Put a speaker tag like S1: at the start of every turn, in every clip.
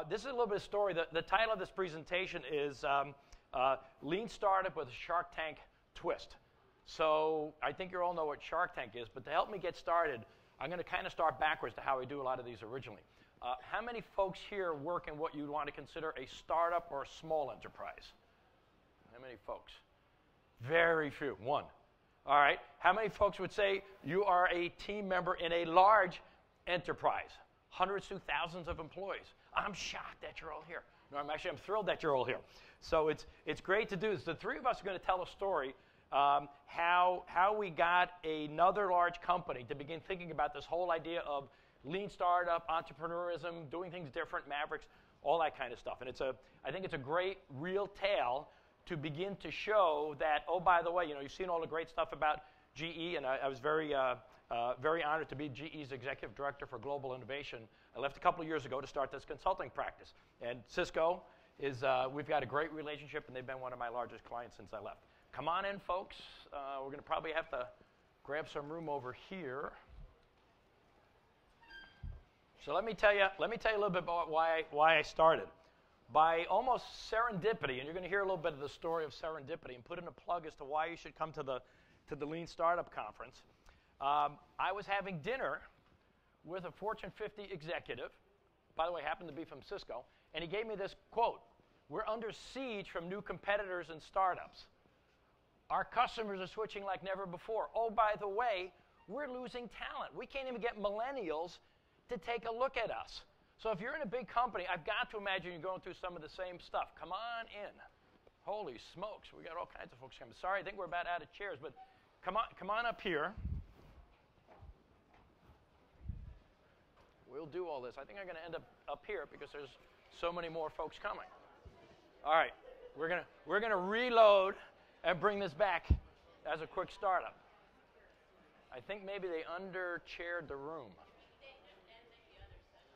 S1: This is a little bit of story. The title of this presentation is Lean Startup with a Shark Tank Twist. So I think you all know what Shark Tank is, but to help me get started, I'm going to kind of start backwards to how I do a lot of these originally. How many folks here work in what you'd want to consider a startup or a small enterprise? How many folks? Very few. One. All right. How many folks would say you are a team member in a large enterprise? Hundreds to thousands of employees. I'm shocked that you're all here. No, I'm thrilled that you're all here. So it's great to do this. The three of us are going to tell a story how we got another large company to begin thinking about this whole idea of lean startup, entrepreneurism, doing things different, Mavericks, all that kind of stuff. And I think it's a great real tale to begin to show that, oh, by the way, you've seen all the great stuff about GE, and I was very honored to be GE's executive director for global innovation. I left a couple of years ago to start this consulting practice. And Cisco we've got a great relationship, and they've been one of my largest clients since I left. Come on in, folks. We're going to probably have to grab some room over here. So let me tell you a little bit about why I started. By almost serendipity, and you're going to hear a little bit of the story of serendipity, and put in a plug as to why you should come to the Lean Startup Conference. I was having dinner with a Fortune 50 executive, by the way, happened to be from Cisco, and he gave me this quote: "We're under siege from new competitors and startups. Our customers are switching like never before. Oh, by the way, we're losing talent. We can't even get millennials to take a look at us." So if you're in a big company, I've got to imagine you're going through some of the same stuff. Come on in. Holy smokes, we got all kinds of folks coming. Sorry, I think we're about out of chairs, but come on up here. We'll do all this. I think I'm going to end up here because there's so many more folks coming. All right, we're gonna reload and bring this back as a quick startup. I think maybe they under-chaired the room.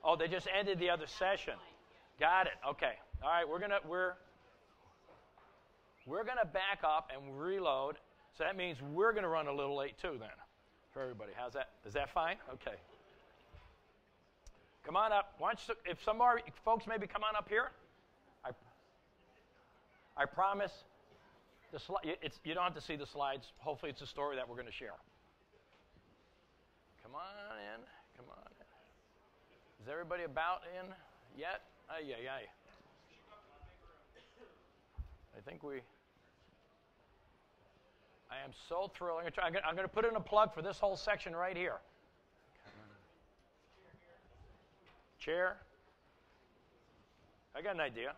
S1: Oh, they just ended the other session. Got it. Okay. All right. We're gonna back up and reload. So that means we're gonna run a little late too, then, for everybody. How's that? Is that fine? Okay. Come on up. If some more folks maybe come on up here. I promise. You don't have to see the slides. Hopefully, it's a story that we're going to share. Come on in. Come on in. Is everybody about in yet? Ay. I think I am so thrilled. I'm going to put in a plug for this whole section right here. Chair. I got an idea.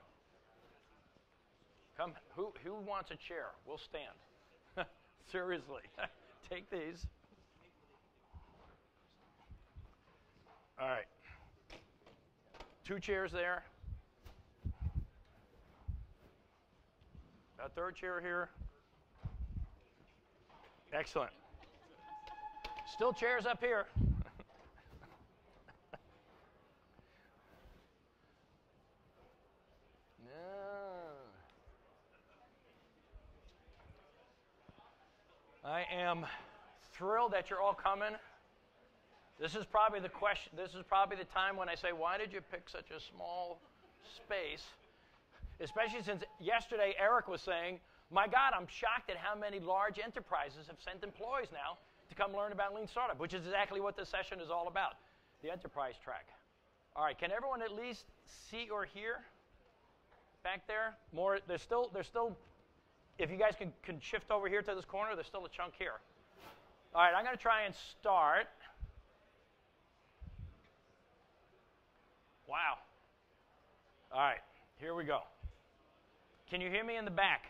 S1: Come. Who wants a chair? We'll stand. Seriously. Take these. All right. 2 chairs there. A 3rd chair here. Excellent. Still chairs up here. I am thrilled that you're all coming. This is probably the question. This is probably the time when I say, why did you pick such a small space? Especially since yesterday Eric was saying, my God, I'm shocked at how many large enterprises have sent employees now to come learn about Lean Startup, which is exactly what this session is all about, the enterprise track. All right, can everyone at least see or hear back there? More, there's still, if you guys can shift over here to this corner, there's still a chunk here. All right, I'm going to try and start. Wow. All right, here we go. Can you hear me in the back?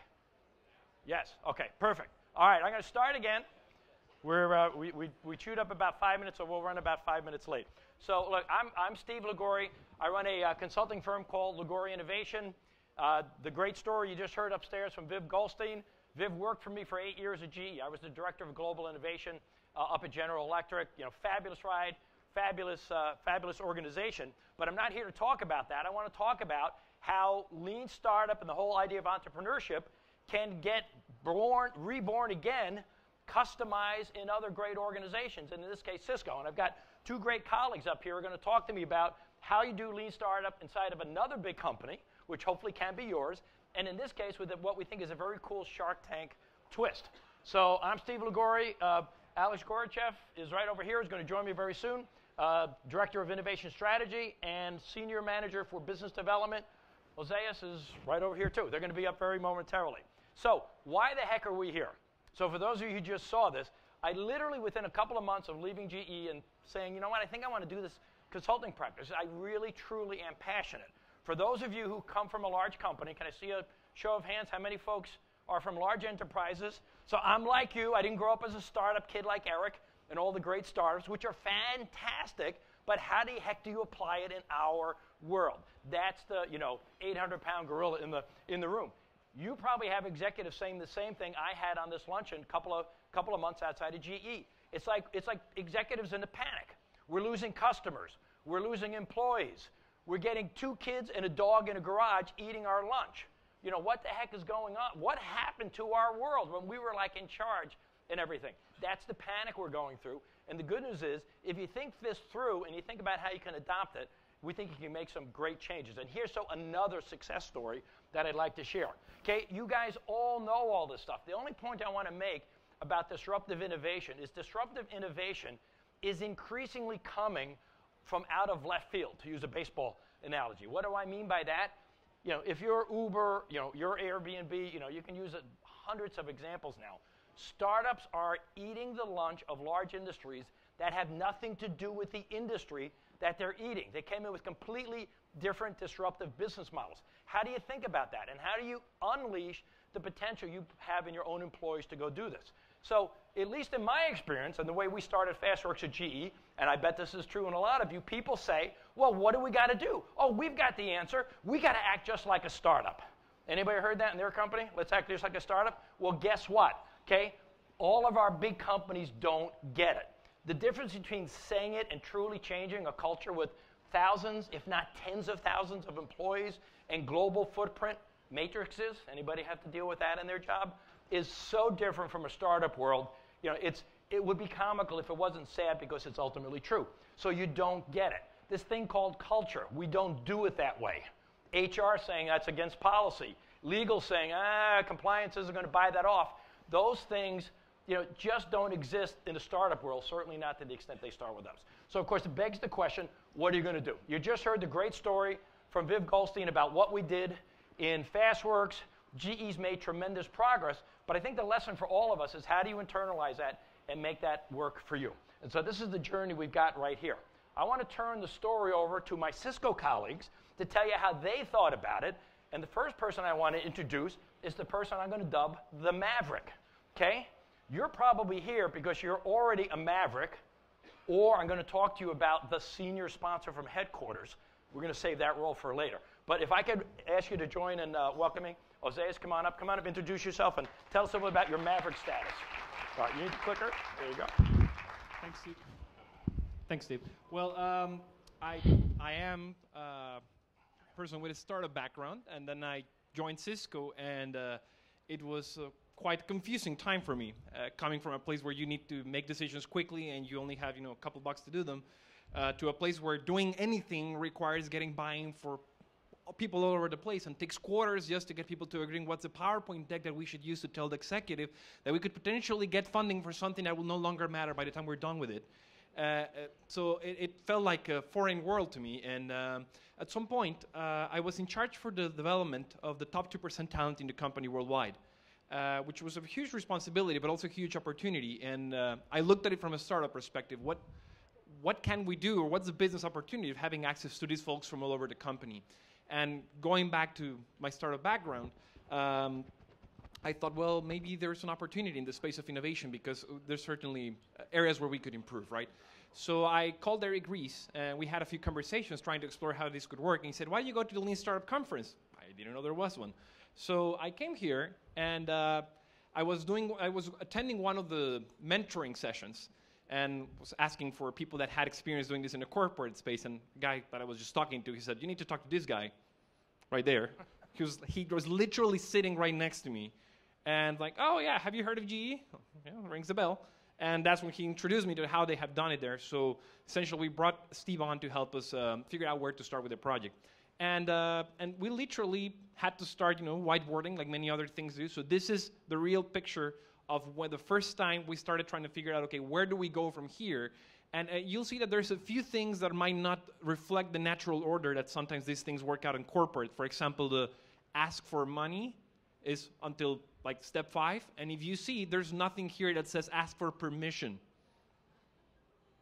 S1: Yes, okay, perfect. All right, I'm going to start again. We chewed up about 5 minutes, so we'll run about 5 minutes late. So look, I'm Steve Liguori. I run a consulting firm called Liguori Innovation. The great story you just heard upstairs from Viv Goldstein. Viv worked for me for 8 years at GE. I was the director of global innovation up at General Electric. Fabulous ride, fabulous organization. But I'm not here to talk about that. I want to talk about how Lean Startup and the whole idea of entrepreneurship can get reborn again, customized in other great organizations, and in this case, Cisco. And I've got 2 great colleagues up here who are going to talk to me about how you do lean startup inside of another big company, which hopefully can be yours, and in this case with what we think is a very cool Shark Tank twist. So I'm Steve Liguori. Alex Gorachev is right over here. He's going to join me very soon. Director of Innovation Strategy and Senior Manager for Business Development. Ozeas is right over here too. They're going to be up very momentarily. So why the heck are we here? So for those of you who just saw this, I literally, within a couple of months of leaving GE and saying, you know what, I think I want to do this consulting practice. I really, truly am passionate. For those of you who come from a large company, can I see a show of hands? How many folks are from large enterprises? So I'm like you. I didn't grow up as a startup kid like Eric and all the great startups, which are fantastic, but how the heck do you apply it in our world? That's the 800-pound gorilla in the room. You probably have executives saying the same thing I had on this luncheon couple of months outside of GE. It's like executives in a panic. We're losing customers. We're losing employees. We're getting 2 kids and a dog in a garage eating our lunch. You know, what the heck is going on? What happened to our world when we were like in charge and everything? That's the panic we're going through. And the good news is, if you think this through and you think about how you can adopt it, we think you can make some great changes. And here's another success story that I'd like to share. Okay, you guys all know all this stuff. The only point I want to make about disruptive innovation is increasingly coming from out of left field, to use a baseball analogy. What do I mean by that? You know, if you're Uber, you're Airbnb, you can use hundreds of examples now. Startups are eating the lunch of large industries that have nothing to do with the industry that they're eating. They came in with completely different disruptive business models. How do you think about that? And how do you unleash the potential you have in your own employees to go do this? So, at least in my experience, and the way we started FastWorks at GE, and I bet this is true in a lot of you, people say, well, what do we got to do? Oh, we've got the answer. We got to act just like a startup. Anybody heard that in their company? Let's act just like a startup? Well, guess what? Okay, all of our big companies don't get it. The difference between saying it and truly changing a culture with thousands, if not tens of thousands of employees and global footprint matrices, anybody have to deal with that in their job, is so different from a startup world. It would be comical if it wasn't sad, because it's ultimately true. So you don't get it. This thing called culture, we don't do it that way. HR saying that's against policy. Legal saying, compliance isn't going to buy that off. Those things just don't exist in the startup world, certainly not to the extent they start with us. So, of course, it begs the question, what are you going to do? You just heard the great story from Viv Goldstein about what we did in FastWorks. GE's made tremendous progress, but I think the lesson for all of us is, how do you internalize that and make that work for you? And so this is the journey we've got right here. I want to turn the story over to my Cisco colleagues to tell you how they thought about it. And the first person I want to introduce is the person I'm going to dub the Maverick. Okay? You're probably here because you're already a Maverick, or I'm going to talk to you about the senior sponsor from headquarters. We're going to save that role for later. But if I could ask you to join in welcoming Ozeas, come on up, introduce yourself, and tell us a little bit about your Maverick status. All right, you need the clicker? There you go.
S2: Thanks, Steve. Thanks, Steve. Well, I am a person with a startup background, and then I joined Cisco, and it was quite a confusing time for me, coming from a place where you need to make decisions quickly and you only have a couple bucks to do them, to a place where doing anything requires getting buy-in for people all over the place and takes quarters just to get people to agree on what's the PowerPoint deck that we should use to tell the executive that we could potentially get funding for something that will no longer matter by the time we're done with it. So it felt like a foreign world to me. And at some point, I was in charge for the development of the top 2% talent in the company worldwide, which was a huge responsibility, but also a huge opportunity. And I looked at it from a startup perspective. What can we do, or what's the business opportunity of having access to these folks from all over the company? And going back to my startup background, I thought, well, maybe there's an opportunity in the space of innovation, because there's certainly areas where we could improve, right? So I called Eric Ries, and we had a few conversations trying to explore how this could work. And he said, why don't you go to the Lean Startup Conference? I didn't know there was one. So I came here, and I was attending one of the mentoring sessions, and was asking for people that had experience doing this in the corporate space. And the guy that I was just talking to, he said, you need to talk to this guy right there. He was literally sitting right next to me. And like, oh yeah, have you heard of GE? Yeah, rings a bell. And that's when he introduced me to how they have done it there. So essentially, we brought Steve on to help us figure out where to start with the project. And we literally had to start, whiteboarding like many other things do. So this is the real picture of when the first time we started trying to figure out, okay, where do we go from here? And you'll see that there's a few things that might not reflect the natural order that sometimes these things work out in corporate. For example, the ask for money is until like step 5. And if you see, there's nothing here that says ask for permission.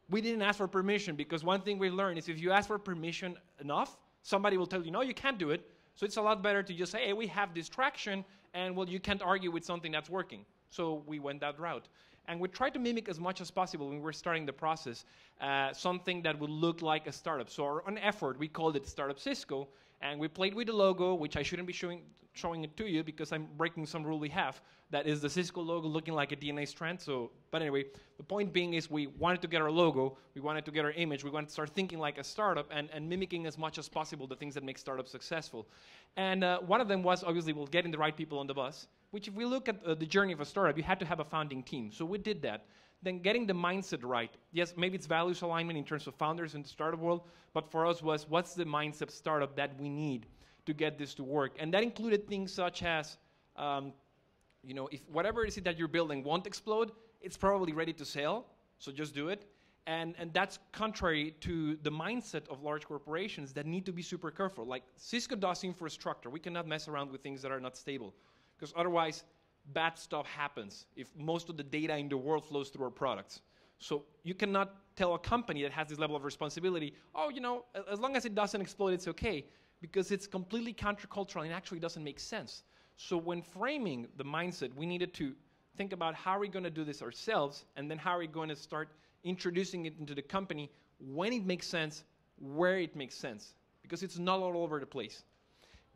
S2: We didn't ask for permission because one thing we learned is if you ask for permission enough, somebody will tell you, no, you can't do it. So it's a lot better to just say, hey, we have this traction, and well, you can't argue with something that's working. So we went that route. And we tried to mimic as much as possible when we were starting the process, something that would look like a startup. So our own effort, we called it Startup Cisco, and we played with the logo, which I shouldn't be showing it to you because I'm breaking some rule we have. That is the Cisco logo looking like a DNA strand. But anyway, the point being is we wanted to get our logo, we wanted to get our image, we wanted to start thinking like a startup and mimicking as much as possible the things that make startups successful. And one of them was obviously getting the right people on the bus, which if we look at the journey of a startup, you had to have a founding team. So we did that. Then getting the mindset right. Yes, maybe it's values alignment in terms of founders in the startup world, but for us was what's the mindset startup that we need to get this to work? And that included things such as, if whatever it is that you're building won't explode, it's probably ready to sell, so just do it. And that's contrary to the mindset of large corporations that need to be super careful. Like Cisco does infrastructure. We cannot mess around with things that are not stable, because otherwise bad stuff happens if most of the data in the world flows through our products. So you cannot tell a company that has this level of responsibility, as long as it doesn't explode, it's okay, because it's completely countercultural and actually doesn't make sense. So when framing the mindset, we needed to think about how are we going to do this ourselves, and then how are we going to start introducing it into the company when it makes sense, where it makes sense, because it's not all over the place.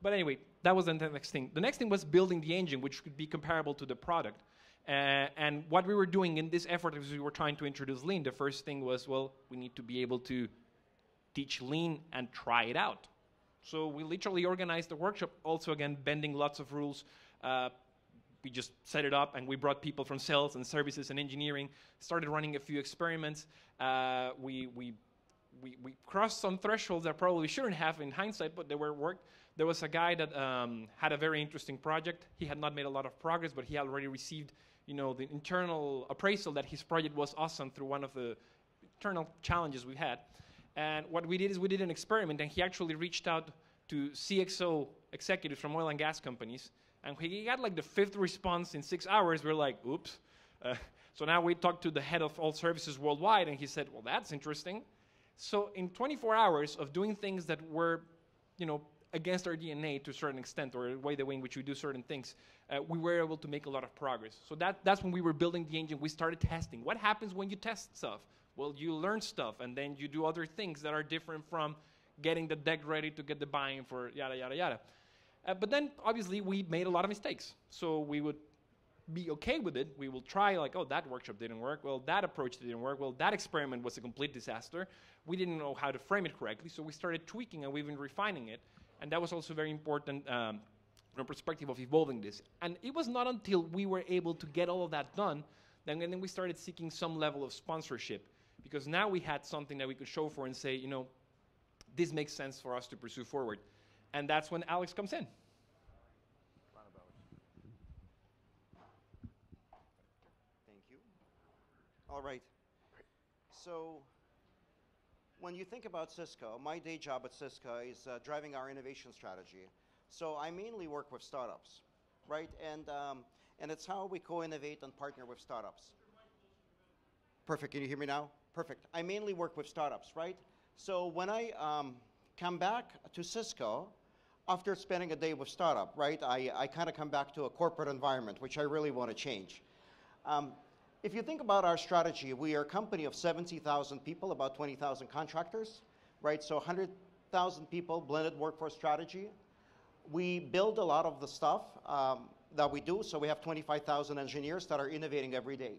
S2: But anyway, that was the next thing. The next thing was building the engine, which could be comparable to the product. And what we were doing in this effort is we were trying to introduce Lean. The first thing was, we need to be able to teach Lean and try it out. So we literally organized the workshop, also, again, bending lots of rules. We just set it up, and we brought people from sales and services and engineering, started running a few experiments. We crossed some thresholds that probably shouldn't have in hindsight, but they were worked. There was a guy that had a very interesting project. He had not made a lot of progress, but he had already received, the internal appraisal that his project was awesome through one of the internal challenges we had. And what we did is we did an experiment, and he actually reached out to CXO executives from oil and gas companies, and he got like the 5th response in 6 hours. We're like, oops. So now we talked to the head of all services worldwide, and he said, well, that's interesting. So in 24 hours of doing things that were, against our DNA to a certain extent, or the way in which we do certain things, we were able to make a lot of progress. So that's when we were building the engine. We started testing. What happens when you test stuff? Well, you learn stuff, and then you do other things that are different from getting the deck ready to get the buy-in for yada, yada, yada. But then, obviously, we made a lot of mistakes. So we would be okay with it. We will try, like, that workshop didn't work. Well, that approach didn't work. Well, that experiment was a complete disaster. We didn't know how to frame it correctly, so we started tweaking, and we've been refining it. And that was also very important from a perspective of evolving this. And it was not until we were able to get all of that done, then we started seeking some level of sponsorship. Because now we had something that we could show for and say, this makes sense for us to pursue forward. And that's when Alex comes in.
S3: Thank you. All right. So when you think about Cisco, my day job at Cisco is driving our innovation strategy. So I mainly work with startups, right? And it's how we co-innovate and partner with startups. Perfect. Can you hear me now? Perfect. I mainly work with startups, right? So when I come back to Cisco, after spending a day with startup, right, I kind of come back to a corporate environment, which I really want to change. If you think about our strategy, we are a company of 70,000 people, about 20,000 contractors, right? So 100,000 people, blended workforce strategy. We build a lot of the stuff that we do, so we have 25,000 engineers that are innovating every day.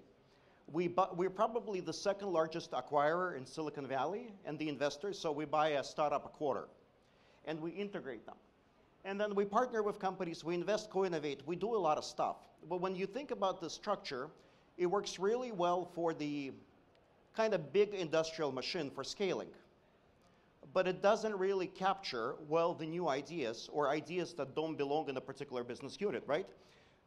S3: We're probably the 2nd largest acquirer in Silicon Valley and the investors, so we buy a startup a quarter, and we integrate them. And then we partner with companies, we invest, co-innovate, we do a lot of stuff. But when you think about the structure, It works really well for the kind of big industrial machine for scaling. But it doesn't really capture well the new ideas or ideas that don't belong in a particular business unit, right?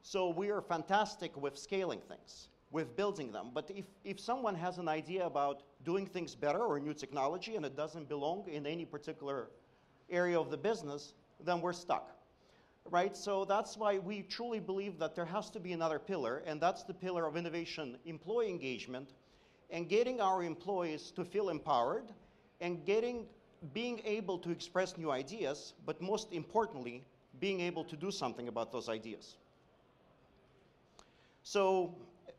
S3: So we are fantastic with scaling things, with building them. But if someone has an idea about doing things better or new technology and it doesn't belong in any particular area of the business, then we're stuck, right? So that's why we truly believe that there has to be another pillar, and that's the pillar of innovation, employee engagement, and getting our employees to feel empowered and being able to express new ideas, but most importantly, being able to do something about those ideas. So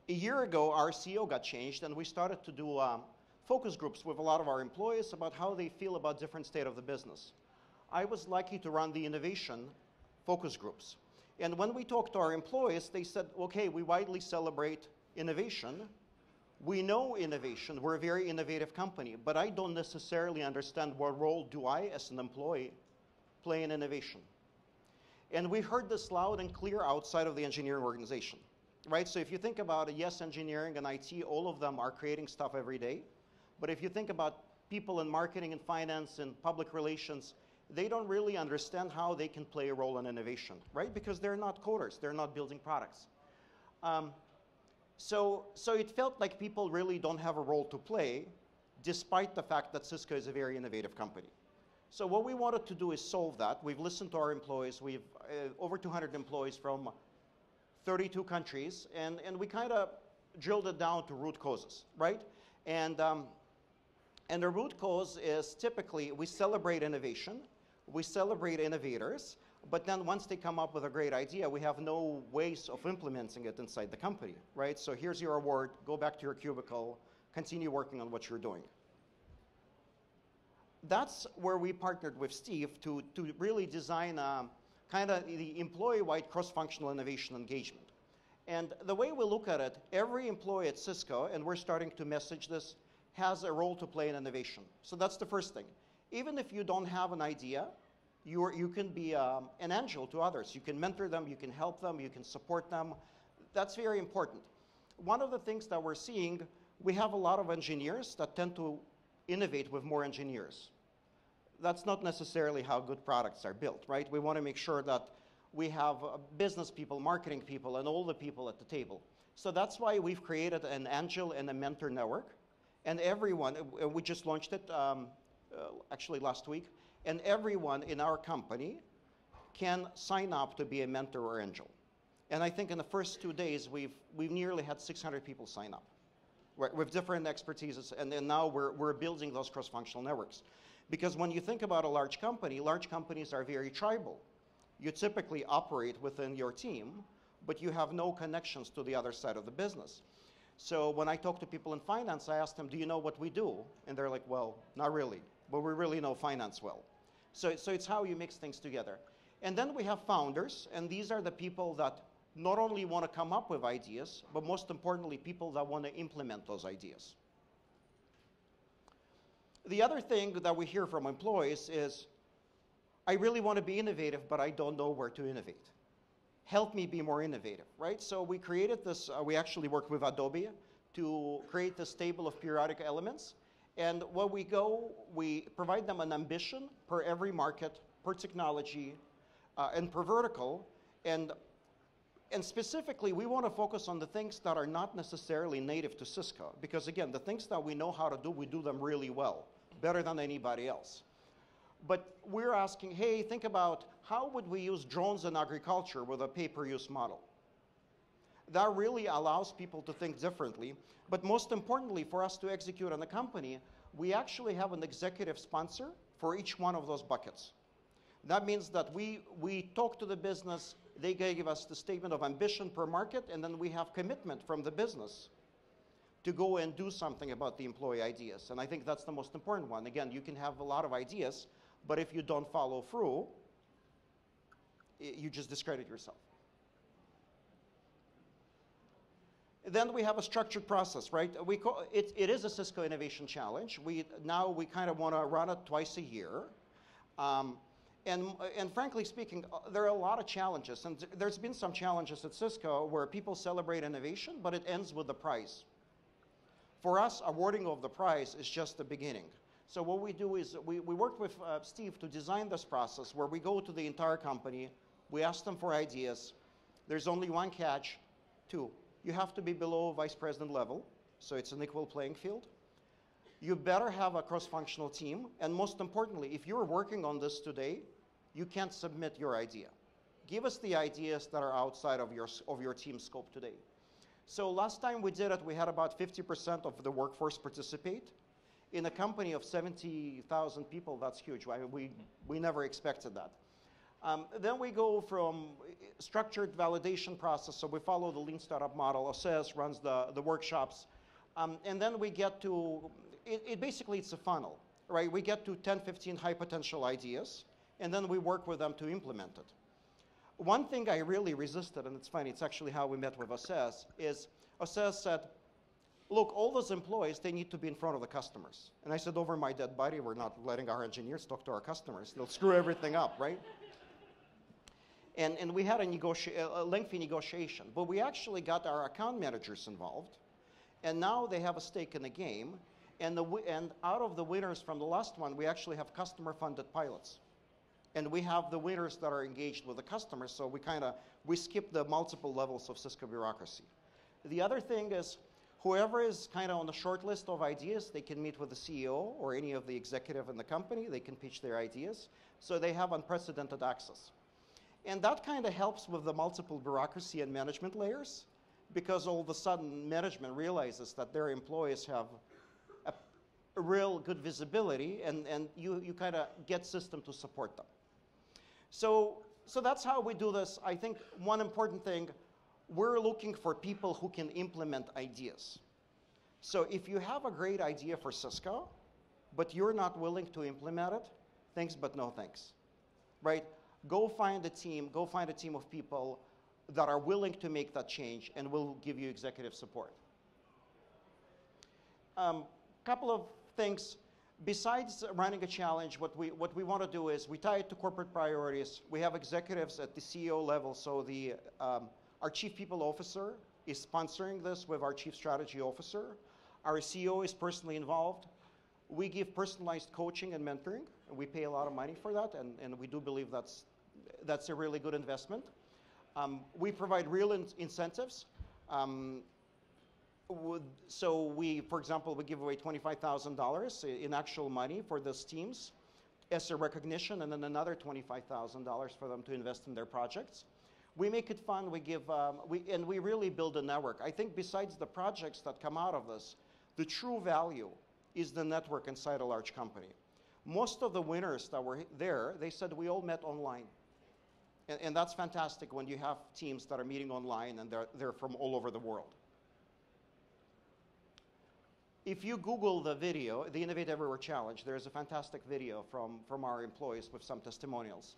S3: a year ago, our CEO got changed, and we started to do focus groups with a lot of our employees about how they feel about different state of the business. I was lucky to run the innovation focus groups. And when we talked to our employees, they said, okay, we widely celebrate innovation. We know innovation. We're a very innovative company, but I don't necessarily understand what role do I, as an employee, play in innovation. And we heard this loud and clear outside of the engineering organization, right? So if you think about it, yes, engineering and IT, all of them are creating stuff every day. But if you think about people in marketing and finance and public relations, they don't really understand how they can play a role in innovation, right? Because they're not coders, they're not building products. So it felt like people really don't have a role to play, despite the fact that Cisco is a very innovative company. So what we wanted to do is solve that. We've listened to our employees. We've over 200 employees from 32 countries, and we kind of drilled it down to root causes, right? And the root cause is typically we celebrate innovation, we celebrate innovators, but then once they come up with a great idea, we have no ways of implementing it inside the company, right? So here's your award, go back to your cubicle, continue working on what you're doing. That's where we partnered with Steve to really design kind of the employee-wide cross-functional innovation engagement. And the way we look at it, every employee at Cisco, and we're starting to message this, has a role to play in innovation. So that's the first thing. Even if you don't have an idea, you can be an angel to others. You can mentor them, you can help them, you can support them. That's very important. One of the things that we're seeing, we have a lot of engineers that tend to innovate with more engineers. That's not necessarily how good products are built, right? We want to make sure that we have business people, marketing people, and all the people at the table. So that's why we've created an angel and a mentor network. And everyone, we just launched it actually last week, and everyone in our company can sign up to be a mentor or angel. And I think in the first 2 days, we've nearly had 600 people sign up with different expertises, and then now we're building those cross-functional networks. Because when you think about a large companies are very tribal. You typically operate within your team, but you have no connections to the other side of the business. So when I talk to people in finance, I ask them, do you know what we do? And they're like, well, not really, but we really know finance well. So it's how you mix things together. And then we have founders, and these are the people that not only want to come up with ideas, but most importantly, people that want to implement those ideas. The other thing that we hear from employees is, I really want to be innovative, but I don't know where to innovate. Help me be more innovative, right? So we created this, we actually worked with Adobe to create this table of periodic elements. And when we go, we provide them an ambition per every market, per technology, and per vertical. And specifically, we want to focus on the things that are not necessarily native to Cisco. Because again, the things that we know how to do, we do them really well, better than anybody else. But we're asking, hey, think about how would we use drones in agriculture with a pay-per-use model? That really allows people to think differently. But most importantly, for us to execute on the company, we actually have an executive sponsor for each one of those buckets. That means that we talk to the business, they give us the statement of ambition per market, and then we have commitment from the business to go and do something about the employee ideas. And I think that's the most important one. Again, you can have a lot of ideas, but if you don't follow through, you just discredit yourself. Then we have a structured process, right? It is a Cisco Innovation Challenge. Now we kind of want to run it twice a year. And frankly speaking, there are a lot of challenges. And there's been some challenges at Cisco where people celebrate innovation, but it ends with the prize. For us, awarding of the prize is just the beginning. So what we do is we worked with Steve to design this process where we go to the entire company, we ask them for ideas. There's only one catch, two. You have to be below vice president level, so it's an equal playing field. You better have a cross-functional team, and most importantly, if you're working on this today, you can't submit your idea. Give us the ideas that are outside of your team scope today. So last time we did it, we had about 50% of the workforce participate. In a company of 70,000 people, that's huge. I mean, we never expected that. Then we go from structured validation process, so we follow the lean startup model. OSES runs the workshops. And then we get to, basically it's a funnel, right? We get to 10, 15 high potential ideas, and then we work with them to implement it. One thing I really resisted, and it's funny, it's actually how we met with OSES, is OSES said, look, all those employees, they need to be in front of the customers. And I said, over my dead body, we're not letting our engineers talk to our customers. They'll screw everything up, right? And we had a lengthy negotiation. But we actually got our account managers involved. And now they have a stake in the game. And out of the winners from the last one, we actually have customer-funded pilots. And we have the winners that are engaged with the customers, so we skip the multiple levels of Cisco bureaucracy. The other thing is, whoever is kind of on the short list of ideas, they can meet with the CEO or any of the executive in the company, they can pitch their ideas, so they have unprecedented access. And that kind of helps with the multiple bureaucracy and management layers, because all of a sudden management realizes that their employees have a real good visibility, and you kind of get system to support them. So that's how we do this. I think one important thing, we're looking for people who can implement ideas. So if you have a great idea for Cisco, but you're not willing to implement it, thanks but no thanks, right? Go find a team of people that are willing to make that change, and we'll give you executive support. Couple of things. Besides running a challenge, what we want to do is we tie it to corporate priorities. We have executives at the CEO level, so our chief people officer is sponsoring this with our chief strategy officer. Our CEO is personally involved. We give personalized coaching and mentoring, and we pay a lot of money for that, and we do believe that's a really good investment. We provide real incentives. So for example, we give away $25,000 in actual money for those teams as a recognition, and then another $25,000 for them to invest in their projects. We make it fun. And we really build a network. I think besides the projects that come out of this, the true value is the network inside a large company. Most of the winners that were there, they said we all met online. And that's fantastic when you have teams that are meeting online and they're from all over the world. If you Google the video, the Innovate Everywhere Challenge, there's a fantastic video from our employees with some testimonials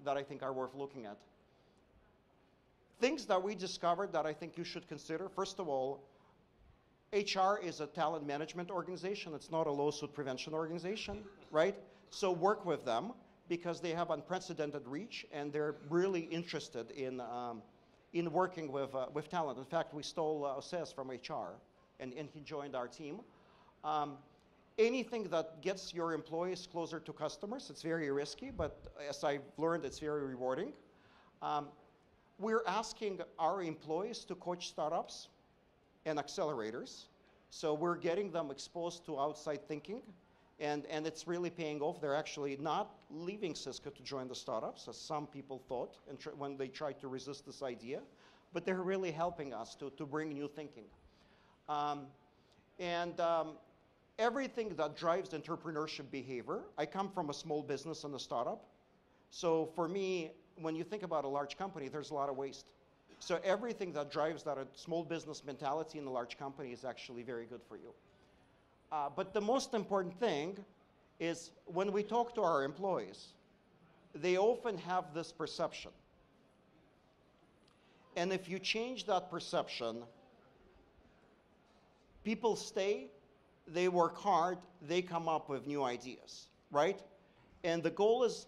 S3: that I think are worth looking at. Things that we discovered that I think you should consider. First of all, HR is a talent management organization. It's not a lawsuit prevention organization, right? So work with them because they have unprecedented reach and they're really interested in working with talent. In fact, we stole OSES from HR. And he joined our team. Anything that gets your employees closer to customers, it's very risky, but as I've learned, it's very rewarding. We're asking our employees to coach startups and accelerators. So we're getting them exposed to outside thinking, and it's really paying off. They're actually not leaving Cisco to join the startups, as some people thought when they tried to resist this idea, but they're really helping us to bring new thinking. Everything that drives entrepreneurship behavior, I come from a small business and a startup. So for me, when you think about a large company, there's a lot of waste. So everything that drives that small business mentality in a large company is actually very good for you. But the most important thing is when we talk to our employees, they often have this perception. And if you change that perception, people stay, they work hard, they come up with new ideas, right? And the goal is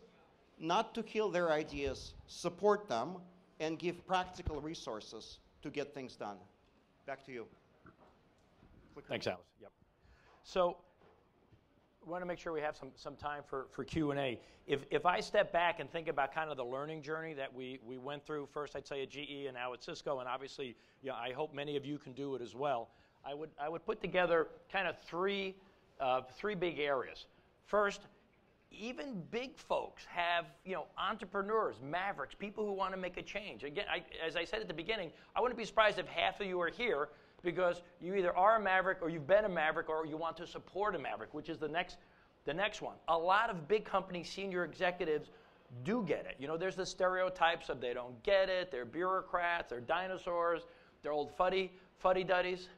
S3: not to kill their ideas, support them, and give practical resources to get things done. Back to you.
S1: Thanks, Alex. Yep. So we want to make sure we have some time for Q&A. If I step back and think about kind of the learning journey that we went through, first I'd say at GE and now at Cisco, and obviously I hope many of you can do it as well, I would put together kind of three big areas. First, even big folks have, entrepreneurs, mavericks, people who want to make a change. Again, as I said at the beginning, I wouldn't be surprised if half of you are here because you either are a maverick or you've been a maverick or you want to support a maverick, which is the next one. A lot of big company senior executives do get it. There's the stereotypes of they don't get it, they're bureaucrats, they're dinosaurs, they're old fuddy-duddies.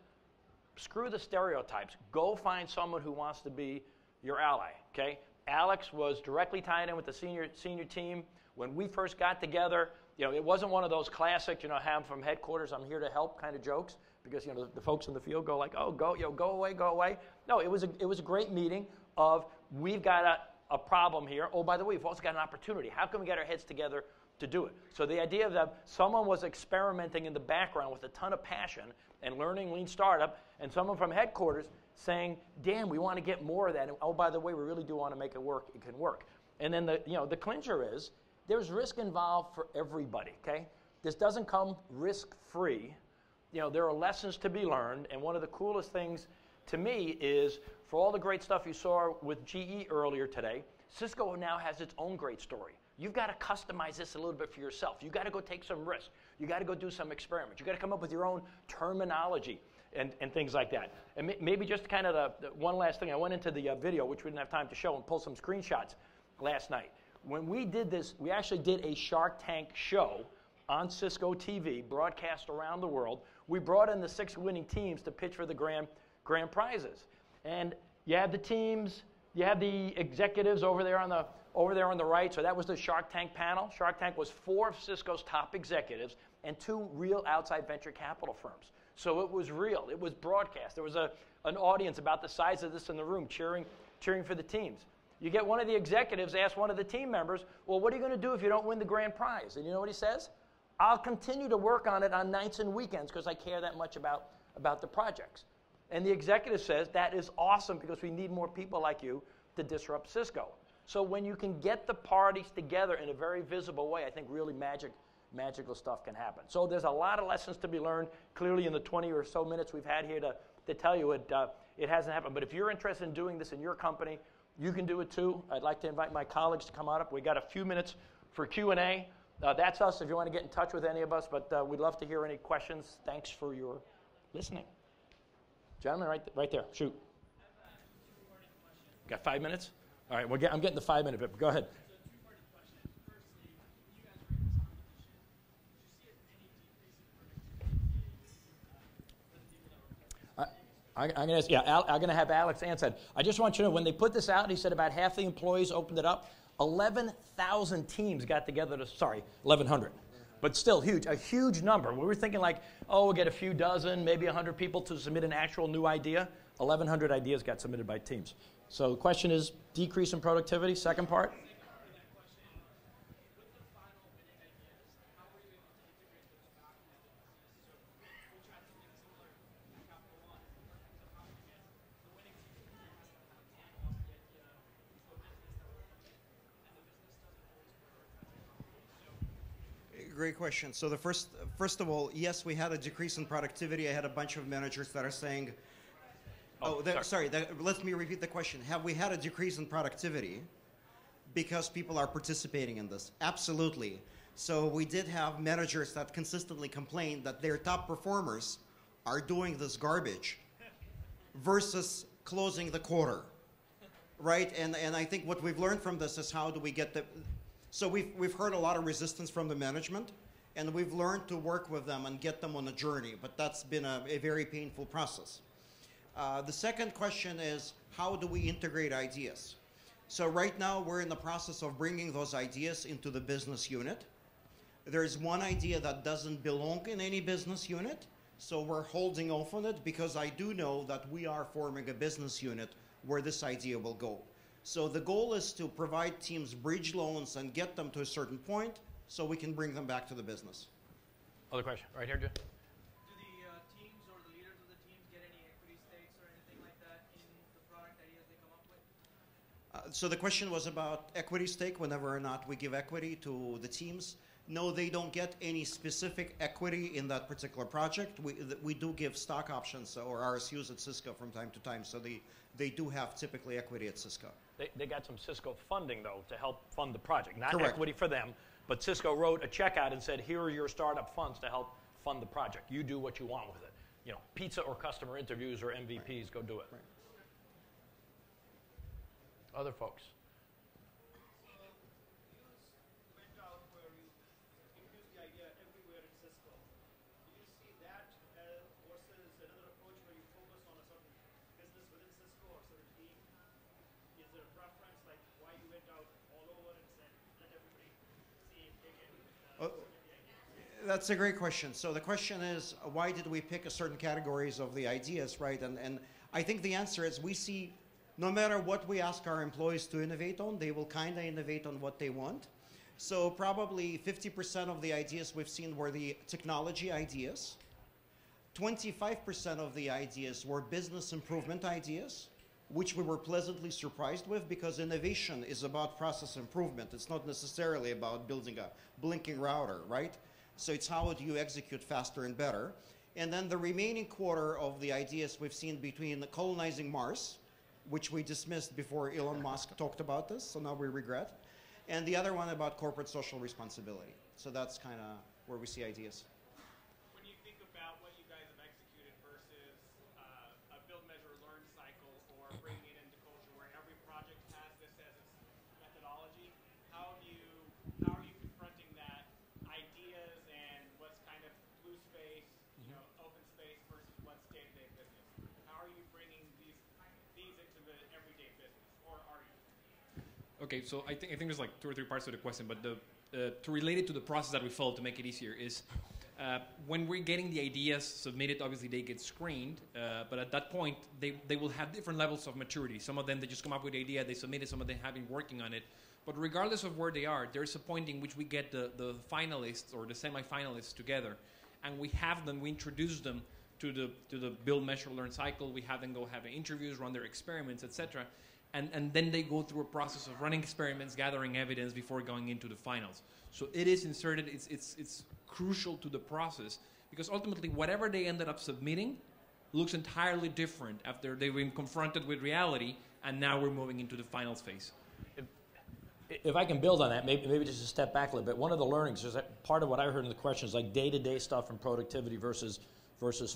S1: Screw the stereotypes. Go find someone who wants to be your ally, okay? Alex was directly tied in with the senior team. When we first got together, it wasn't one of those classic, have from headquarters, I'm here to help kind of jokes, because the folks in the field go like, oh, go away. No, it was a great meeting of we've got a problem here. Oh, by the way, we've also got an opportunity. How can we get our heads together to do it? So the idea that someone was experimenting in the background with a ton of passion and learning lean startup, and someone from headquarters saying, damn, we want to get more of that. And, oh, by the way, we really do want to make it work. It can work. And then the clincher is there's risk involved for everybody, okay? This doesn't come risk-free. There are lessons to be learned, and one of the coolest things to me is for all the great stuff you saw with GE earlier today, Cisco now has its own great story. You've got to customize this a little bit for yourself. You've got to go take some risks. You've got to go do some experiments. You've got to come up with your own terminology and things like that. And maybe just kind of the one last thing. I went into the video, which we didn't have time to show, and pull some screenshots last night. When we did this, we actually did a Shark Tank show on Cisco TV, broadcast around the world. We brought in the 6 winning teams to pitch for the grand prizes. And you have the teams, you have the executives over there on the right. So that was the Shark Tank panel. Shark Tank was 4 of Cisco's top executives and 2 real outside venture capital firms. So it was real. It was broadcast. There was an audience about the size of this in the room cheering for the teams. You get one of the executives ask one of the team members, well, what are you going to do if you don't win the grand prize? And you know what he says? I'll continue to work on it on nights and weekends because I care that much about the projects. And the executive says, that is awesome because we need more people like you to disrupt Cisco. So when you can get the parties together in a very visible way, I think really magical stuff can happen. So there's a lot of lessons to be learned. Clearly in the 20 or so minutes we've had here to tell you it hasn't happened. But if you're interested in doing this in your company, you can do it too. I'd like to invite my colleagues to come on up. We got a few minutes for Q&A. That's us if you want to get in touch with any of us, but we'd love to hear any questions. Thanks for your listening. Gentlemen, right there, shoot. Got 5 minutes? All right, I'm getting the 5 minute bit. Go ahead. I'm going to have Alex answer. I just want you to know, when they put this out, he said about half the employees opened it up. 11,000 teams got together 1,100. But still huge, a huge number. We were thinking like, oh, we'll get a few dozen, maybe 100 people to submit an actual new idea. 1,100 ideas got submitted by teams. So the question is, decrease in productivity, second part?
S3: Great question. So the first of all, yes, we had a decrease in productivity. I had a bunch of managers that are saying, let me repeat the question. Have we had a decrease in productivity because people are participating in this? Absolutely. So we did have managers that consistently complained that their top performers are doing this garbage versus closing the quarter, right? And I think what we've learned from this is how do we get the... So we've heard a lot of resistance from the management, and we've learned to work with them and get them on a journey, but that's been a very painful process. The second question is, how do we integrate ideas? So right now, we're in the process of bringing those ideas into the business unit. There's one idea that doesn't belong in any business unit, so we're holding off on it because I do know that we are forming a business unit where this idea will go. So the goal is to provide teams bridge loans and get them to a certain point so we can bring them back to the business.
S1: Other question, right here, Jim.
S4: Do the teams or the leaders of the teams get any equity stakes or anything like that in the product ideas they come up with?
S3: So the question was about equity stake, whenever or not we give equity to the teams. No, they don't get any specific equity in that particular project. We do give stock options or RSUs at Cisco from time to time, so they do have typically equity at Cisco.
S1: They got some Cisco funding, though, to help fund the project. Not
S3: Correct.
S1: equity for them, but Cisco wrote a check out and said, here are your startup funds to help fund the project. You do what you want with it. You know, pizza or customer interviews or MVPs, go do it.
S3: Right.
S1: Other folks.
S3: That's a great question. So the question is, why did we pick a certain categories of the ideas, right? And I think the answer is we see, no matter what we ask our employees to innovate on, they will kind of innovate on what they want. So probably 50% of the ideas we've seen were the technology ideas. 25% of the ideas were business improvement ideas, which we were pleasantly surprised with, because innovation is about process improvement. It's not necessarily about building a blinking router, right? So it's how do you execute faster and better. And then the remaining quarter of the ideas we've seen between colonizing Mars, which we dismissed before Elon Musk talked about this, so now we regret, and the other one about corporate social responsibility. So that's kind of where we see ideas.
S5: When you think about what you guys have executed versus a build, measure, learn cycle, or bringing it into culture where every project has this as its methodology, how are you confronting that ideas and what's kind of blue space, open space versus what's day-to-day business? How are you bringing these into the everyday business, or are you?
S2: Okay, so I think there's like 2 or 3 parts to the question, but to relate it to the process that we follow to make it easier is when we're getting the ideas submitted, obviously they get screened, but at that point they will have different levels of maturity. Some of them, they just come up with the idea, they submit it, some of them have been working on it. But regardless of where they are, there's a point in which we get the finalists or the semi-finalists together, and we introduce them to the build, measure, learn cycle. We have them go have interviews, run their experiments, etc. And then they go through a process of running experiments, gathering evidence before going into the finals. So it is inserted, it's crucial to the process, because ultimately whatever they ended up submitting looks entirely different after they've been confronted with reality, and now we're moving into the finals phase.
S1: If I can build on that, maybe just a step back a little bit. One of the learnings is that part of what I heard in the question is like day-to-day stuff and productivity versus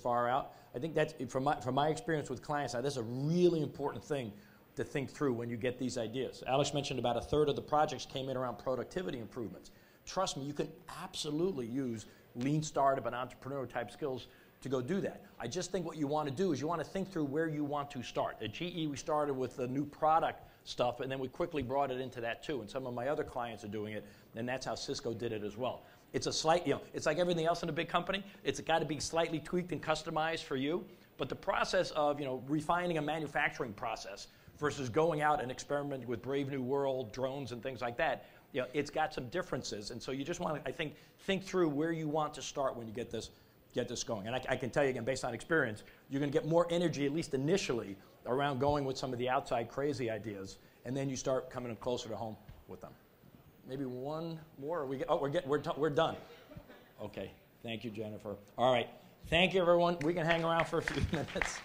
S1: far out. I think that's, from my experience with clients, now, this is a really important thing to think through when you get these ideas. Alex mentioned about 1/3 of the projects came in around productivity improvements. Trust me, you can absolutely use lean startup and entrepreneur type skills to go do that. I just think what you want to do is you want to think through where you want to start. At GE, we started with the new product stuff, and then we quickly brought it into that too. And some of my other clients are doing it, and that's how Cisco did it as well. It's a slight, it's like everything else in a big company. It's got to be slightly tweaked and customized for you. But the process of, refining a manufacturing process versus going out and experimenting with Brave New World, drones, and things like that, it's got some differences. And so you just want to, I think through where you want to start when you get this going. And I can tell you again, based on experience, you're going to get more energy, at least initially, around going with some of the outside crazy ideas, and then you start coming closer to home with them. Maybe one more. We're done. Okay. Thank you, Jennifer. All right. Thank you, everyone. We can hang around for a few minutes.